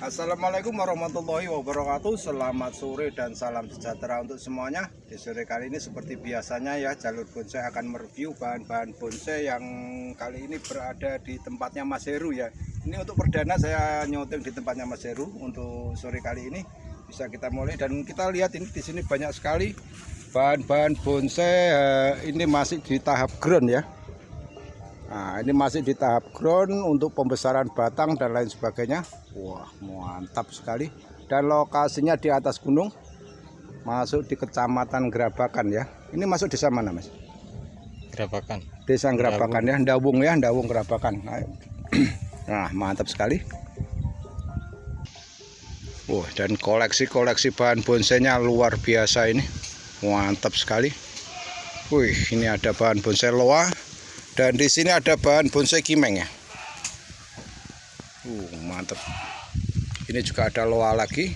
Assalamualaikum warahmatullahi wabarakatuh. Selamat sore dan salam sejahtera untuk semuanya. Di sore kali ini seperti biasanya ya, Jalur Bonsai akan mereview bahan-bahan bonsai yang kali ini berada di tempatnya Mas Heru ya. Ini untuk perdana saya nyoteng di tempatnya Mas Heru untuk sore kali ini. Bisa kita mulai dan kita lihat ini di sini banyak sekali bahan-bahan bonsai. Ini masih di tahap ground ya. Nah, ini masih di tahap ground untuk pembesaran batang dan lain sebagainya. Wah, mantap sekali. Dan lokasinya di atas gunung, masuk di Kecamatan Grabakan ya. Ini masuk desa mana, Mas? Grabakan. Desa Grabakan ya, Ndawung ya, Ndawung Grabakan. Nah, mantap sekali. Wah, dan koleksi-koleksi bahan bonsainya luar biasa ini. Mantap sekali. Wih, ini ada bahan bonsai loa. Dan di sini ada bahan bonsai kimeng ya. Mantap. Ini juga ada loa lagi.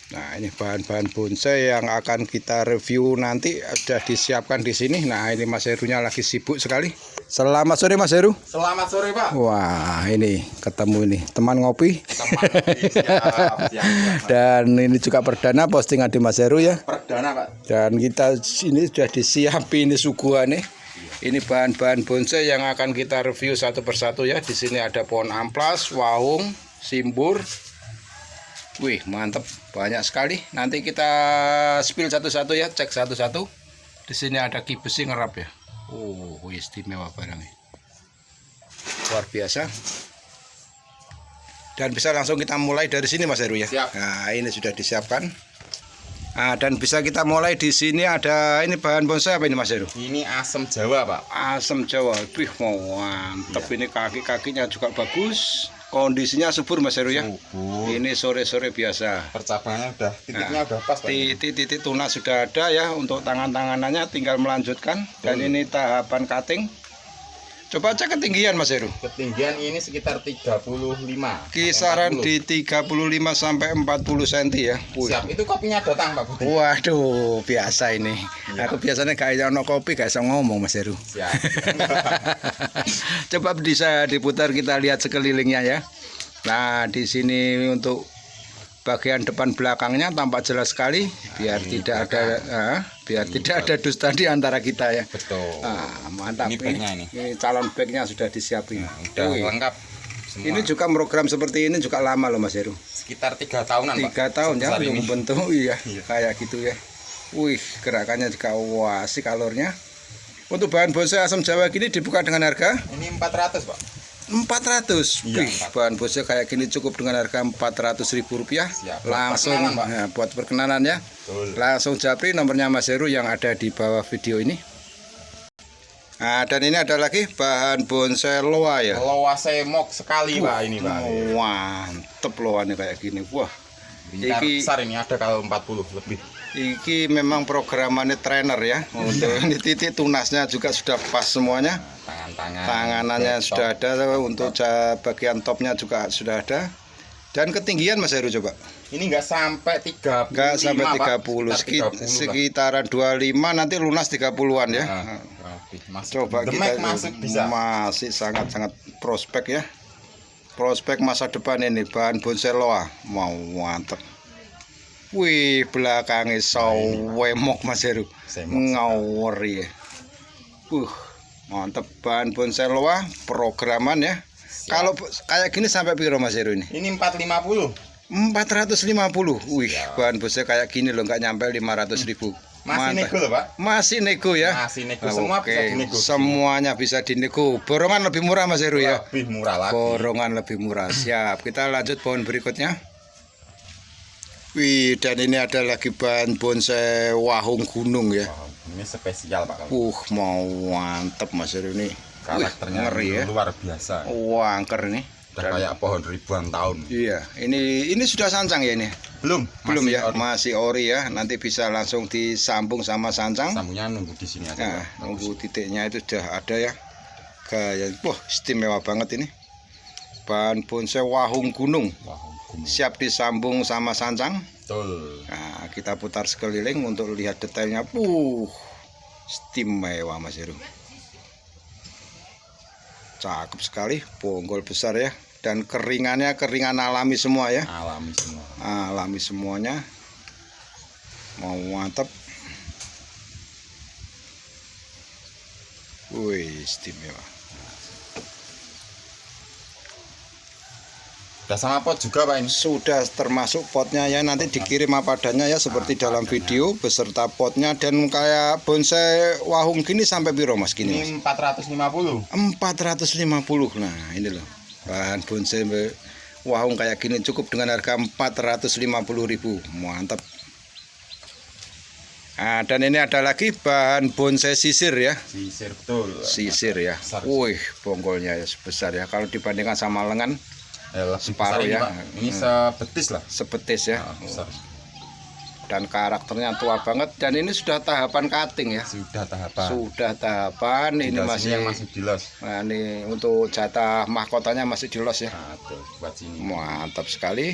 Nah, ini bahan-bahan bonsai yang akan kita review nanti sudah disiapkan di sini. Nah, ini Mas Herunya lagi sibuk sekali. Selamat sore Mas Heru. Selamat sore Pak. Wah, ini ketemu ini teman ngopi. Teman ngopi, siap. Dan ini juga perdana postingan di Mas Heru ya. Perdana Pak. Dan kita ini sudah disiapin ini suguhannya. Ini bahan-bahan bonsai yang akan kita review satu persatu ya. Di sini ada pohon amplas, wahung, simbur. Wih, mantap, banyak sekali. Nanti kita spill satu-satu ya, cek satu-satu. Di sini ada ki besi ngerap ya. Istimewa barangnya. Luar biasa. Dan bisa langsung kita mulai dari sini Mas Heru ya. Siap. Nah, ini sudah disiapkan. Nah, dan bisa kita mulai di sini ada ini bahan bonsai apa ini Mas Heru? Ini asem Jawa Pak. Asem Jawa. Wih, mantap. Ya. Ini kaki-kakinya juga bagus. Kondisinya subur Mas Heru ya. Subur. Ini sore-sore biasa. Percabangannya udah titiknya udah pas Pak. Titik tunas sudah ada ya, untuk tangan-tanganannya tinggal melanjutkan. Dan ini tahapan cutting. Coba cek ketinggian Mas Heru. Ketinggian ini sekitar 35. Kisaran 40. di 35 sampai 40 cm ya. Siap, itu kopinya datang Pak Budi. Waduh, biasa ini. Ya. Aku biasanya kayak ono kopi gak bisa ngomong Mas Heru. Siap. Coba bisa diputar, kita lihat sekelilingnya ya. Nah, di sini untuk bagian depan belakangnya tampak jelas sekali, biar tidak ada dusta di antara kita ya. Betul. Nah, mantap. Ini bagnya ini. Ini calon bagnya sudah disiapin. Udah lengkap semua. Ini juga program seperti ini juga lama loh Mas Heru. Sekitar 3 tahunan Pak. 3 tahun ya Sebesar untuk ini. membentuk Iya. kayak gitu ya. Wih, gerakannya juga asik alurnya. Untuk bahan bonsai asam Jawa gini dibuka dengan harga Ini 400 Pak. 400. Iya, Wih, bahan bonsai kayak gini cukup dengan harga Rp400.000. Siap, buat Langsung perkenalan, Pak. ya, buat perkenalan ya. Betul. Langsung japri nomornya Mas Heru yang ada di bawah video ini. Nah, dan ini ada lagi bahan bonsai loa ya. Loa semok sekali Pak ini Pak. Mantep loanya kayak gini. Wah, Lingkar Iki- besar ini ada kalau 40 lebih. iki memang programannya trainer ya. Untuk ini titik tunasnya juga sudah pas semuanya. Tanganannya sudah ada, untuk bagian topnya juga sudah ada. Dan ketinggian Mas Heru coba. Ini enggak sampai 30. Enggak sampai 30, sekitaran 25, nanti lunas 30-an ya. Coba kita masuk bisa. masih sangat-sangat prospek ya. Prospek masa depan ini bahan bonsai loa. Mau mantep. Wih, belakangnya sawemok Mas Heru. Ngawur ya. Mantep, bahan bonsai loa programan ya. Kalau kayak gini sampai piro Mas Heru ini? Ini 450. 450. Wih, bahan bonsai kayak gini loh, nggak nyampe 500.000. Masih nego loh Pak. Masih nego ya. Masih nego, semua Oke, bisa dinego. semuanya bisa dinego. Borongan lebih murah Mas Heru ya. Lebih murah lagi. Borongan lebih murah. Siap. Kita lanjut pohon berikutnya. Wih, dan ini ada lagi bahan bonsai wahung gunung ya. Wow, ini spesial Pak. Mau mantep Mas Heru ini. Karakternya ngeri ya. luar biasa. Angker nih. Udah kayak pohon ribuan tahun. Iya, ini sudah sancang ya ini. Belum Belum ya, ori. masih ori ya. Nanti bisa langsung disambung sama sancang. Sambungnya nunggu di sini aja. Nah, Pak. nunggu titiknya itu sudah ada ya. Gaya, wah istimewa banget ini. Bahan bonsai wahung gunung. Wah, hukum. Siap disambung sama sancang. Betul. Nah, kita putar sekeliling untuk lihat detailnya. Istimewa Mas Heru. Cakep sekali, bonggol besar ya. Dan keringannya keringan alami semua ya. Alami semua. Alami semuanya. Mau mantap. Wih, istimewa. Udah sama pot juga Pak ini? Sudah termasuk potnya ya, nanti dikirim apa adanya ya seperti dalam video beserta potnya. Dan kayak bonsai wahung gini sampai piro Mas gini Mas? Ini 450. 450. Nah, ini loh. Bahan bonsai wahung kayak gini cukup dengan harga 450.000. Mantap. Nah, dan ini ada lagi bahan bonsai sisir ya. Sisir betul. Sisir ya. Besar. Wih, bonggolnya ya sebesar ya. Kalau dibandingkan sama lengan Lebih separuh besar ini, ya. Pak. Ini sebetis lah. sebetis ya. Besar. Dan karakternya tua banget. Dan ini sudah tahapan cutting ya. Sudah tahapan. Sudah tahapan. Ini Tinggal masih sini yang masih dilos. Nah, ini untuk jatah mahkotanya masih dilos ya. Nah, tuh, buat sini. Mantap sekali.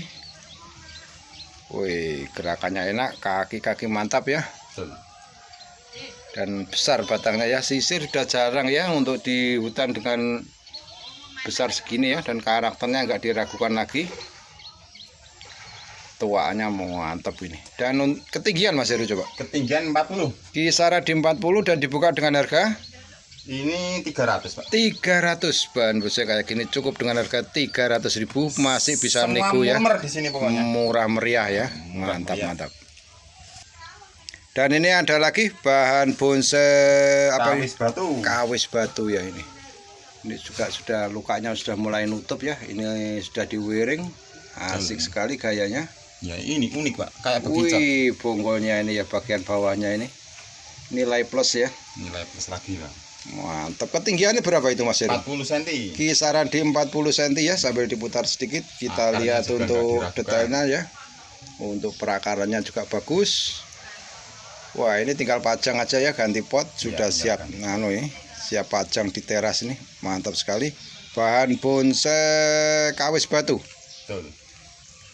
Wih, gerakannya enak, kaki-kaki mantap ya. Betul. Dan besar batangnya ya. Sisir sudah jarang ya untuk di hutan dengan besar segini ya. Dan karakternya nggak diragukan lagi. Tuaannya mantap ini. Dan ketinggian Mas Heru coba. Ketinggian 40. Kisaran di 40 dan dibuka dengan harga Ini 300 Pak. 300. Bahan bonsai kayak gini cukup dengan harga 300.000. Masih bisa Semua nego ya. murah di sini pokoknya. Murah meriah ya. Murah Mantap meriah. mantap. Dan ini ada lagi bahan bonsai apa ini? Kawis batu. Kawis batu ya ini. Ini juga sudah lukanya sudah mulai nutup ya. Ini sudah diwiring. Asik sekali gayanya. Ya ini unik Pak. Kayak begicot. Wih, bonggolnya ini ya bagian bawahnya ini. Nilai plus ya. Nilai plus lagi Pak. Mantap. Ketinggiannya berapa itu Mas Heru? 40 cm. Kisaran di 40 cm ya, sambil diputar sedikit kita Akarnya lihat juga untuk nggak diragukan. detailnya ya. Untuk perakarannya juga bagus. Wah, ini tinggal pajang aja ya, ganti pot sudah siap nganu ya. Siap pajang di teras ini. Mantap sekali. Bahan bonsai kawis batu. Betul.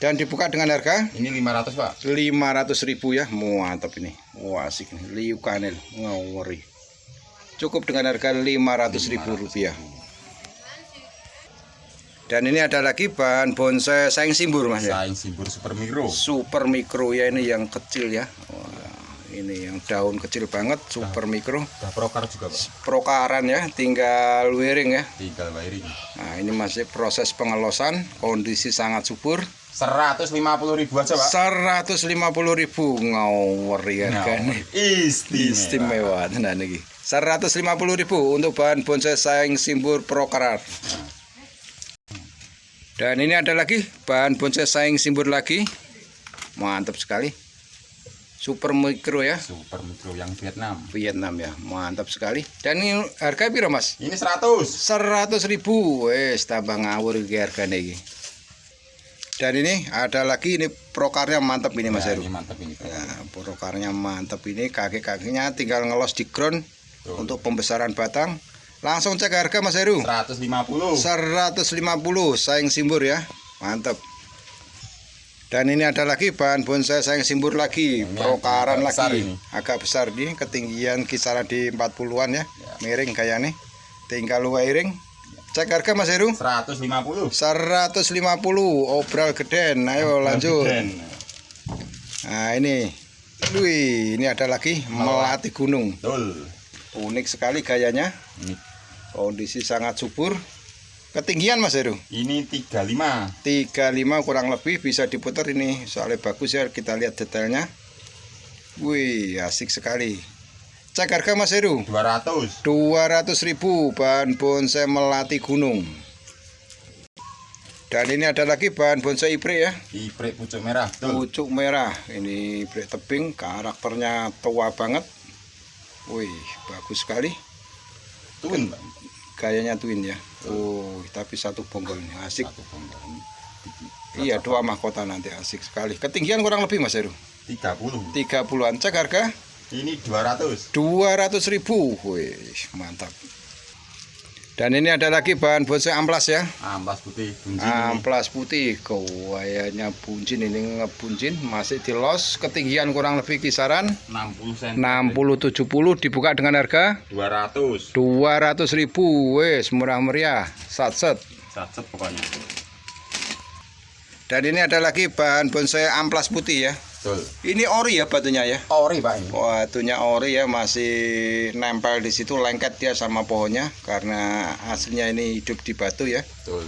Dan dibuka dengan harga Ini 500 Pak. 500.000 ya. Mantap ini. Wah, asik nih. Liu kanel ngawuri. Cukup dengan harga 500.000 rupiah. Dan ini ada lagi bahan bonsai saing simbur Mas ya. Saing simbur super mikro. Super mikro ya, ini yang kecil ya. Wah, ini yang daun kecil banget, super mikro. Udah prokar juga Pak. Prokaran ya, tinggal wiring ya. Tinggal wiring. Nah, ini masih proses pengelosan, kondisi sangat subur. 150.000 aja Pak. 150.000 ngawuri harganya. Istimewa tenan iki. 150.000 untuk bahan bonsai saing simbur prokarar. Dan ini ada lagi bahan bonsai saing simbur lagi. Mantap sekali. Super mikro ya. Super mikro yang Vietnam. Vietnam ya. Mantap sekali. Dan ini harga piro Mas? Ini 100. 100.000. Wes tambah ngawur iki harganya iki. Dan ini ada lagi, ini prokarnya mantap ini Mas Heru. Ini mantap ini. Ya, prokarnya mantap ini, kaki-kakinya tinggal ngelos di ground untuk pembesaran batang. Langsung cek harga Mas Heru. 150. 150 saing simbur ya. Mantap. Dan ini ada lagi bahan bonsai saing simbur lagi, Ini prokaran agak besar lagi. ini. Agak besar nih, ketinggian kisaran di 40-an ya. Miring kayak nih. Tinggal wiring. Cek harga Mas Heru. 150. 150 obral geden. Ayo lanjut. Nah ini. Wih, ini ada lagi melati gunung. Betul. Unik sekali gayanya. Ini Kondisi sangat subur. Ketinggian Mas Heru. ini 35. 35 kurang lebih, bisa diputar ini. Soalnya bagus ya, kita lihat detailnya. Wih, asik sekali. Cek harga Mas Heru. 200. 200.000 bahan bonsai melati gunung. Dan ini ada lagi bahan bonsai iprek ya. Iprek pucuk merah. Betul. Pucuk merah. Ini iprek tebing, karakternya tua banget. Wih, bagus sekali. Twin Pak. Gayanya twin ya. Oh, tapi satu bonggol ini asik. Satu bonggol. Iya, dua mahkota nanti, asik sekali. Ketinggian kurang lebih Mas Heru. 30. 30-an. Cek harga Ini 200. 200.000. Wih, mantap. Dan ini ada lagi bahan bonsai amplas ya. Amplas putih bunjin. Amplas putih, kayaknya bunjin ini ngebuncin, masih di los, ketinggian kurang lebih kisaran 60 cm. 60-70, dibuka dengan harga 200. 200.000, wes murah meriah, satset. Satset pokoknya. Dan ini ada lagi bahan bonsai amplas putih ya. Betul. Ini ori ya batunya ya. Ori Pak ini. Batunya ori ya, masih nempel di situ, lengket dia sama pohonnya karena aslinya ini hidup di batu ya. Betul.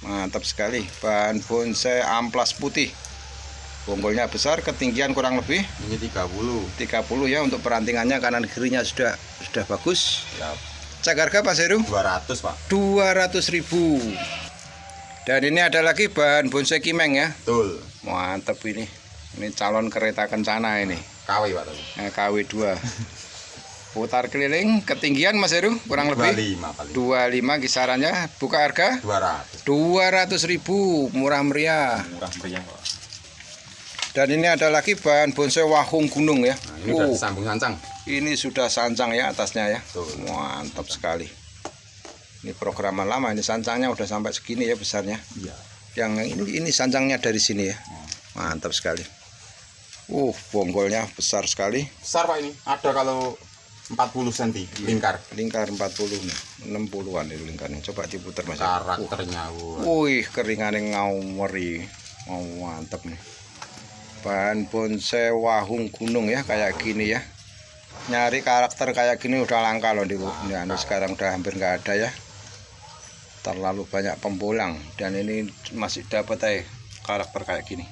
Mantap sekali, bahan bonsai amplas putih. Bonggolnya besar, ketinggian kurang lebih Ini 30. ya. Untuk perantingannya kanan kirinya sudah bagus. Ya, Cek harga Pak Seru 200 Pak. 200.000. Dan ini ada lagi bahan bonsai kimeng ya. Betul. Mantap ini. Ini calon kereta kencana ini. KW Pak tadi. KW2. Putar keliling, ketinggian Mas Heru kurang lebih 25 paling. 25 kisarannya. Buka harga 200.000, murah meriah. Murah meriah Pak. Dan ini ada lagi bahan bonsai wahung gunung ya. Nah, ini udah disambung sancang. Ini sudah sancang ya atasnya ya. Betul. Mantap sekali. Ini programan lama, ini sancangnya udah sampai segini ya besarnya. Iya. Yang ini sancangnya dari sini ya. Mantap sekali. Bonggolnya besar sekali. Besar Pak ini. Ada kalau 40 cm lingkar. Lingkar 40 nih, 60-an itu lingkarnya. Coba diputar Mas. Karakternya. Wih, keringannya ngaweri. Mantap nih. Bahan bonsai wahung gunung ya, kayak gini ya. Nyari karakter kayak gini udah langka loh di ini sekarang udah hampir nggak ada ya. Terlalu banyak pembolang, dan ini masih dapat karakter kayak gini.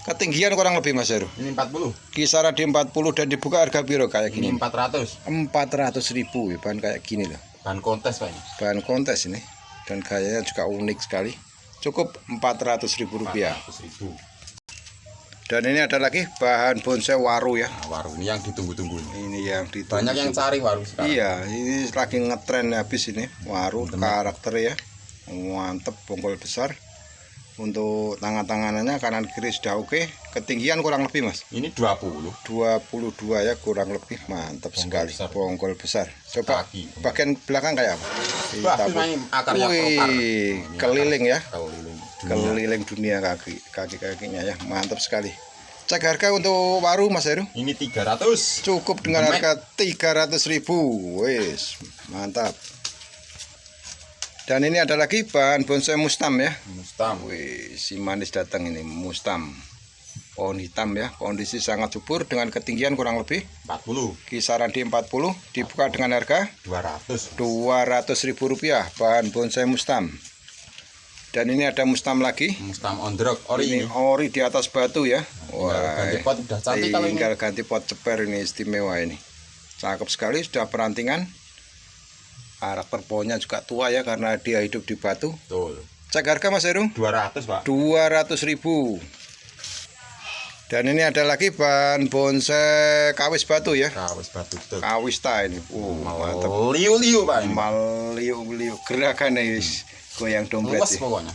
Ketinggian kurang lebih Mas Heru. Ini 40. Kisaran di 40 dan dibuka harga biro kayak Ini gini. 400. 400.000 ya, bahan kayak gini loh. Bahan kontes Pak ini. Bahan kontes ini, dan gayanya juga unik sekali. Cukup 400.000 rupiah. 400.000. Dan ini ada lagi bahan bonsai waru ya. Nah, waru ini yang ditunggu-tunggu. Ini yang ditunggu. Banyak yang cari waru sekarang. Iya, ini lagi ngetren habis ini waru karakter ya. Mantep, bonggol besar. Untuk tangan-tanganannya kanan kiri sudah oke. Ketinggian kurang lebih Mas. Ini 20. 22 ya kurang lebih. Mantap sekali. besar. Bonggol besar. Coba Kaki. bagian belakang kayak apa? Bagus main akarnya propar. Wih, keliling ya. Keliling. Keliling dunia kaki-kakinya ya. Mantap sekali. Cek harga untuk waru Mas Heru. Ini 300. Cukup dengan harga 300.000. Wes, mantap. Dan ini ada lagi bahan bonsai mustam ya. Mustam. Wih, si manis datang ini, mustam. Pohon hitam ya, kondisi sangat subur dengan ketinggian kurang lebih 40. kisaran di 40, dibuka dengan harga 200. 200.000 rupiah, bahan bonsai mustam. Dan ini ada mustam lagi. Mustam on the rock. Ori Ini ini. ori di atas batu ya. Ganti pot udah cantik kalau ini. Tinggal ganti pot ceper, ini istimewa ini. Cakep sekali, sudah perantingan. Karakter pohonnya juga tua ya karena dia hidup di batu. Betul. Cek harga Mas Heru 200 Pak. 200.000. Dan ini ada lagi bahan bonsai kawis batu ya. Kawis batu betul. Kawista ini. Mantap. Liu-liu Pak ini. Maliu-liu gerakan nih goyang dompet. Luas Ya. pokoknya.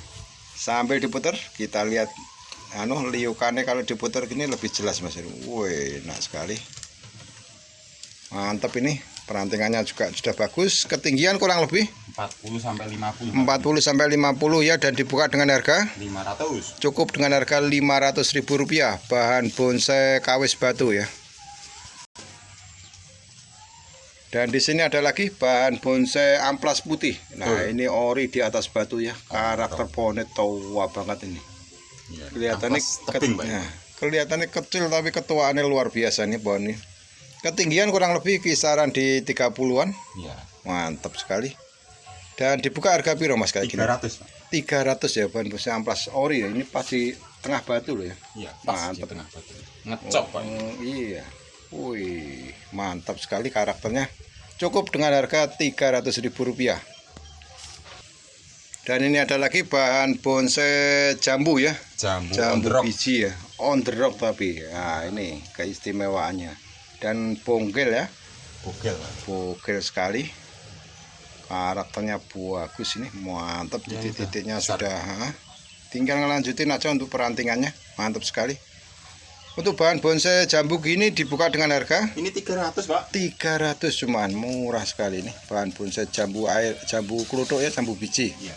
Sambil diputer kita lihat liukannya kalau diputer gini lebih jelas Mas Heru. Wih, enak sekali. Mantap ini. Perantingannya juga sudah bagus. Ketinggian kurang lebih 40 sampai 50. 40 sampai 50 ya, dan dibuka dengan harga 500. cukup dengan harga 500.000 rupiah, bahan bonsai kawis batu ya. Dan di sini ada lagi bahan bonsai amplas putih. Nah, ini ori di atas batu ya. Karakter pohonnya tua banget ini. Ya, Kelihatannya tebing Pak. kelihatannya kecil tapi ketuaannya luar biasa nih pohon ini. Ketinggian kurang lebih kisaran di 30-an. Iya. Mantap sekali. Dan dibuka harga piro Mas kayak 300 Pak. gini? 300 ya, bahan bonsai amplas ori ya. Ini pasti tengah batu loh ya. Iya, pas di Mantap. tengah batu. Ngecop Pak. Iya. Wih, mantap sekali karakternya. Cukup dengan harga 300.000 rupiah. Dan ini ada lagi bahan bonsai jambu ya. Jambu on the Jambu rock. biji ya. On the rock tapi. Nah, ini keistimewaannya. Dan bonggel ya. Bogel Pak. Bogel sekali. Karakternya bagus ini. Mantap, Ya, titik-titiknya besar. sudah. Tinggal ngelanjutin aja untuk perantingannya. Mantap sekali. Untuk bahan bonsai jambu gini dibuka dengan harga Ini 300 Pak. 300 cuman, murah sekali nih bahan bonsai jambu air, jambu kluthuk ya, jambu biji. Iya.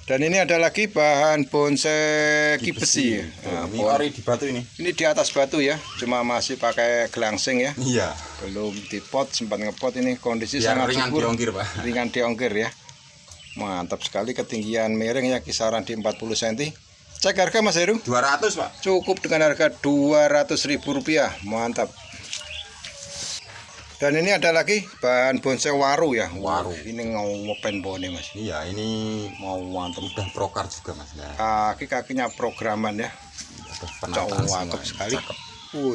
Dan ini ada lagi bahan bonsai kibesi ya. Nah, Ini ori di batu ini. ini di atas batu ya, cuma masih pakai gelangsing ya, Iya. belum dipot, sempat ngepot. Ini kondisi Biar sangat ringan subur, diongkir Pak. ringan diongkir ya. Mantap sekali, ketinggian miring ya kisaran di 40 cm. Cek harga Mas Heru. 200 Pak. Cukup dengan harga Rp200.000. Mantap. Dan ini ada lagi bahan bonsai waru ya. Waru. Ini ngopen bone Mas. Iya, ini Mau mantap. udah prokar juga Mas. Nah, Kaki-kakinya programan ya. ada penataan Cakep semua. sekali. Cakep.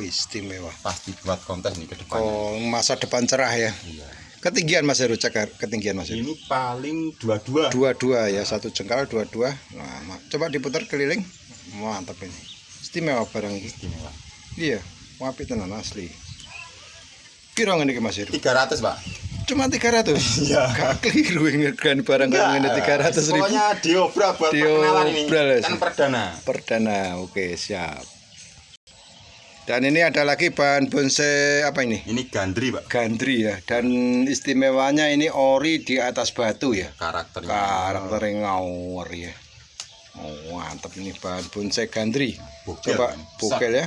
Istimewa. Pasti buat kontes nih ke depannya. Oh, masa depan cerah ya. Iya. Ketinggian Mas Heru, cek ketinggian Mas Heru. Ini paling 22. Dua-dua ya, satu jengkal dua-dua. Nah, coba diputar keliling. Mantap ini. Istimewa barang ini. Istimewa. Iya, wapi tenan asli. Piro ngene iki Mas Heru? 300 Pak. Cuma 300. Iya. Gak keliru ngegan barang kayak ngene 300.000. Pokoknya diobral buat perkenalan ini. Diobral, ya. Kan perdana. Perdana. Oke, siap. Dan ini ada lagi bahan bonsai apa ini? Ini gandri Pak. Gandri ya. Dan istimewanya ini ori di atas batu ya. Karakternya. Karakternya ngawur ya. Oh, mantap ini bahan bonsai gandri. Bogel, Coba kan? bukel ya.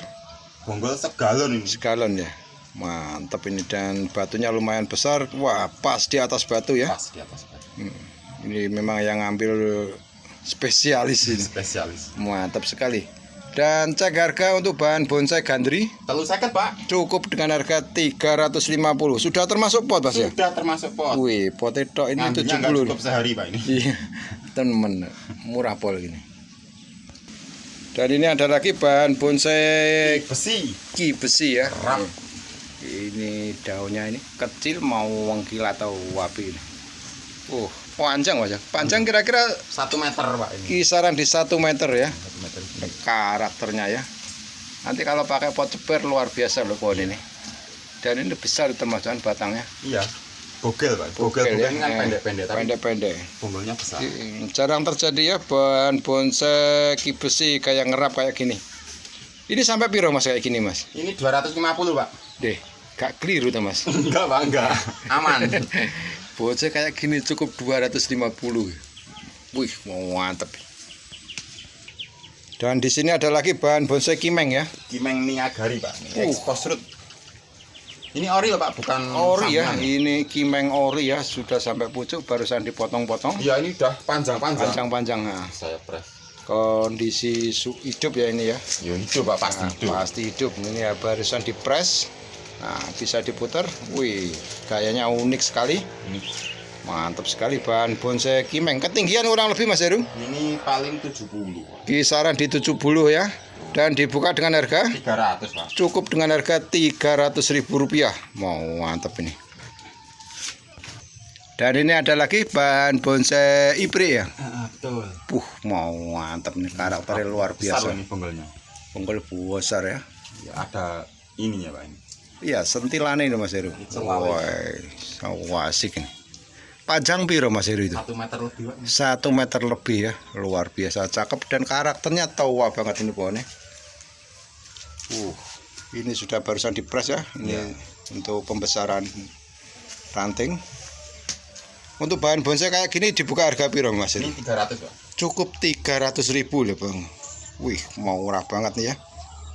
Bonggol segalon ini. Segalon ya. Mantap ini, dan batunya lumayan besar. Wah, pas di atas batu ya. Pas di atas Pak. Ini memang yang ngambil spesialis ini. Spesialis. Mantap sekali. Dan cek harga untuk bahan bonsai gandri Telu seket Pak. cukup dengan harga 350. Sudah termasuk pot Mas ya? Sudah termasuk pot. Wih, pot tok ini Ngambilnya nggak 70. cukup sehari Pak ini. Iya, temen murah pol gini. Dan ini ada lagi bahan bonsai Besi. ki besi ya. Rap. Ini daunnya ini kecil, mau wengkil atau wapi ini. Panjang Mas ya. Panjang kira-kira 1 meter Pak ini. kisaran di 1 meter ya. 1 meter. Karakternya ya. Nanti kalau pakai pot ceper luar biasa loh pohon ini. Dan ini besar termasuk batangnya. Iya. Bogel Pak. Bogel ya. ini kan pendek-pendek tapi Pendek-pendek. bonggolnya besar. Jarang terjadi ya bahan bonsai ki besi kayak ngerap kayak gini. Ini sampai piro Mas kayak gini Mas? Ini 250 Pak. Deh, gak keliru tuh Mas. Enggak Pak, enggak. Aman. Bonsai kayak gini cukup 250. Wih, mantep. Dan di sini ada lagi bahan bonsai kimeng ya. Kimeng Niagari Pak. Expose root. Ini ori loh Pak, bukan Ori ya. sambungan. Ini kimeng ori ya, sudah sampai pucuk, barusan dipotong-potong. Iya, ini udah panjang-panjang. Panjang-panjang. Nah, Saya press. kondisi hidup ya ini ya. Yo hidup Pak, pasti Nah, hidup. pasti hidup. Ini ya barusan dipres. Nah, bisa diputar. Wih, gayanya unik sekali. Ini, Mantap sekali bahan bonsai kimeng. Ketinggian kurang lebih Mas Heru? ini paling 70. Kisaran di 70 ya. Dan dibuka dengan harga 300 Pak. cukup dengan harga Rp300.000. Mau mantap ini. Dan ini ada lagi bahan bonsai ibrik ya. Betul. Mau mantap nih, karakternya luar Besar biasa. ini bonggolnya. Bonggol besar ya. Ya, ada ininya Pak ini. Iya, sentilannya ini Mas Heru. Wah, asik ini. Panjang piro Mas Heru itu? 1 meter lebih Pak. 1 meter lebih ya. Luar biasa cakep dan karakternya tua banget ini pohonnya. Ini sudah barusan dipres ya. Ini untuk pembesaran ranting. Untuk bahan bonsai kayak gini dibuka harga piro Mas Heru? Ini 300 Pak. Cukup 300.000 loh Bang. Wih, mau murah banget nih ya.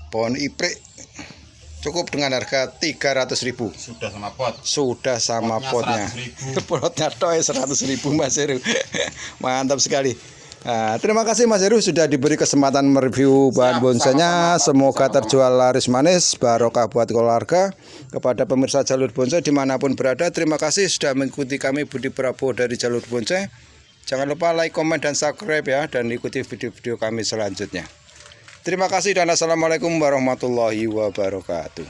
Pohon ibrik cukup dengan harga 300.000. Sudah sama pot. Sudah sama potnya. 100.000. Potnya toy 100.000 Mas Heru. Mantap sekali. Nah, terima kasih Mas Heru sudah diberi kesempatan mereview bahan bonsainya. Semoga terjual laris manis, barokah buat keluarga. Kepada pemirsa Jalur Bonsai dimanapun berada, terima kasih sudah mengikuti kami Budi Prabowo dari Jalur Bonsai. Jangan lupa like, komen, dan subscribe ya, dan ikuti video-video kami selanjutnya. Terima kasih dan assalamualaikum warahmatullahi wabarakatuh.